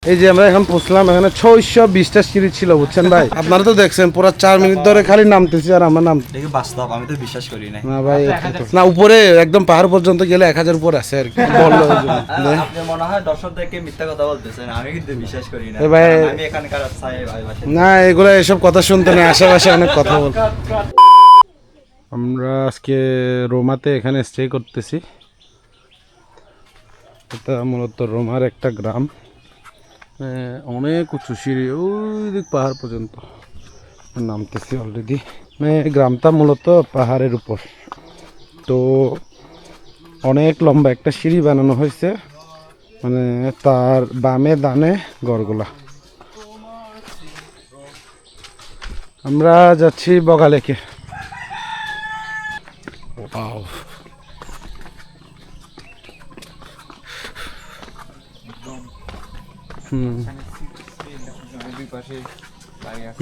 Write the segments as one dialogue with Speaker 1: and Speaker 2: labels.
Speaker 1: এই যে আমরা এখন পৌঁছলাম, এখানে 620টা সিঁড়ি ছিল বুঝছেন ভাই। আপনারা তো দেখছেন পুরো 4 মিনিট ধরে খালি নামতেছি আর আমার নাম
Speaker 2: দেখি বাস্তব, আমি তো বিশ্বাস করি না।
Speaker 1: না ভাই, না উপরে একদম পাহাড় পর্যন্ত গেলে 1000 উপর আছে আর কি বললো।
Speaker 2: আপনি মনে হয় দর্শকদেরকে মিথ্যা কথা বলতেছেন, আমি কিন্তু বিশ্বাস করি না।
Speaker 1: ভাই
Speaker 2: আমি এখানকার ভাই
Speaker 1: না, এগুলো এসব কথা শুনতে নেই, আশেপাশে অনেক কথা বল। আমরা আজকে রোমাতে এখানে স্টে করতেছি। এটা মূলত রোমার একটা গ্রাম, অনেক উঁচু সিঁড়ি, ওই দিক পাহাড় পর্যন্ত নামতেছি অলরেডি। গ্রামটা মূলত পাহাড়ের উপর, তো অনেক লম্বা একটা সিঁড়ি বানানো হয়েছে, মানে তার বামে ডানে গড়গুলা। আমরা যাচ্ছি বগালেকে। ওয়াও,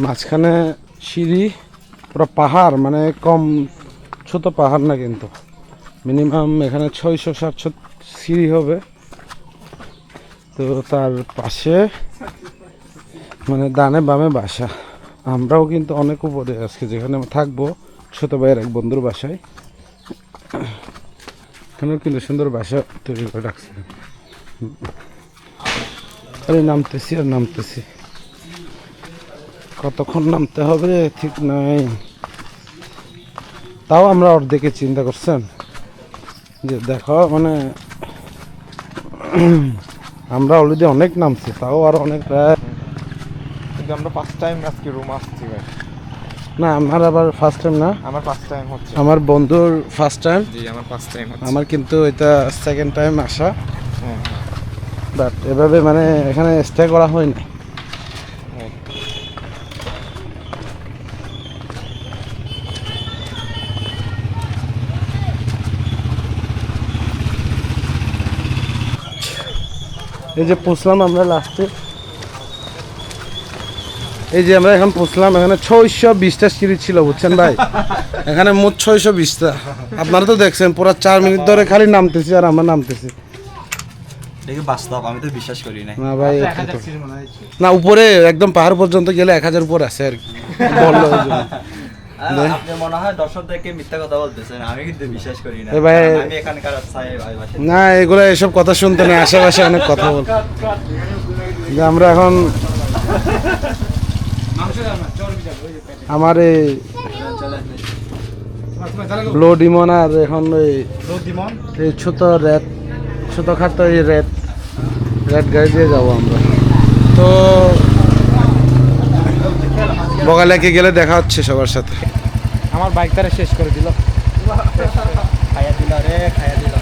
Speaker 1: মাঝখানে সিঁড়ি, পুরো পাহাড়, মানে কম ছোট পাহাড় না কিন্তু, মিনিমাম এখানে 600-700 সিঁড়ি হবে। তো তার পাশে মানে ডানে বামে বাসা। আমরাও কিন্তু অনেক উপরে আজকে যেখানে থাকবো, ছোট ভাইয়ের এক বন্ধুর বাসায়। এখানেও কিন্তু সুন্দর বাসা তৈরি করে রাখছে। আরে নামতেছি আর নামতেছি, কতক্ষণ নামতে হবে ঠিক নাই। তাও আমরা অর্ধেকে চিন্তা করছেন যে দেখো, মানে আমরা অলরেডি অনেক নামছি, তাও আর অনেক।
Speaker 3: কিন্তু আমরা ফার্স্ট টাইম আজকে রুম আসছি ভাই।
Speaker 1: না, আমার আবার ফার্স্ট টাইম না,
Speaker 3: আমার ফার্স্ট টাইম হচ্ছে।
Speaker 1: আমার বন্ধুর ফার্স্ট টাইম।
Speaker 3: জি, আমার ফার্স্ট টাইম হচ্ছে।
Speaker 1: আমার কিন্তু এটা সেকেন্ড টাইম আসা,
Speaker 3: হ্যাঁ
Speaker 1: বাট এভাবে মানে এখানে স্টে করা হয়নি।
Speaker 3: হ্যাঁ।
Speaker 1: এই যে পৌঁছলাম আমরা লাস্টে, এই যে আমরা এখন পৌঁছলাম, এখানে 620টা সিঁড়ি ছিল বুঝছেন ভাই। এখানে মোট 620টা। আপনারা তো দেখছেন পুরো 4 মিনিট ধরে খালি নামতেছি আর আমার নামতেছি।
Speaker 2: দেখি বাস্তব, আমি তো বিশ্বাস করি না।
Speaker 1: না ভাই, না উপরে একদম পাহাড় পর্যন্ত গেলে 1000 উপর আছে আর কি বললো।
Speaker 2: আপনি মনে হয় দর্শকদেরকে মিথ্যা কথা বলতেছেন, আমি কিন্তু বিশ্বাস করি না।
Speaker 1: ভাই
Speaker 2: আমি এখানকার ভাই
Speaker 1: না, এগুলো এসব কথা শুনতে নেই, আশেপাশে অনেক কথা বল। যে আমরা এখন আমার এই ব্লো ডিমন আর এখন ওই ছোট রেড, ছোটখাটো এই রেড গাড়ি দিয়ে যাবো আমরা। তো বগালেকে গেলে দেখা হচ্ছে সবার সাথে।
Speaker 3: আমার বাইকটারে শেষ করে দিল, খাইয়া দিল রে, খাইয়া দিল।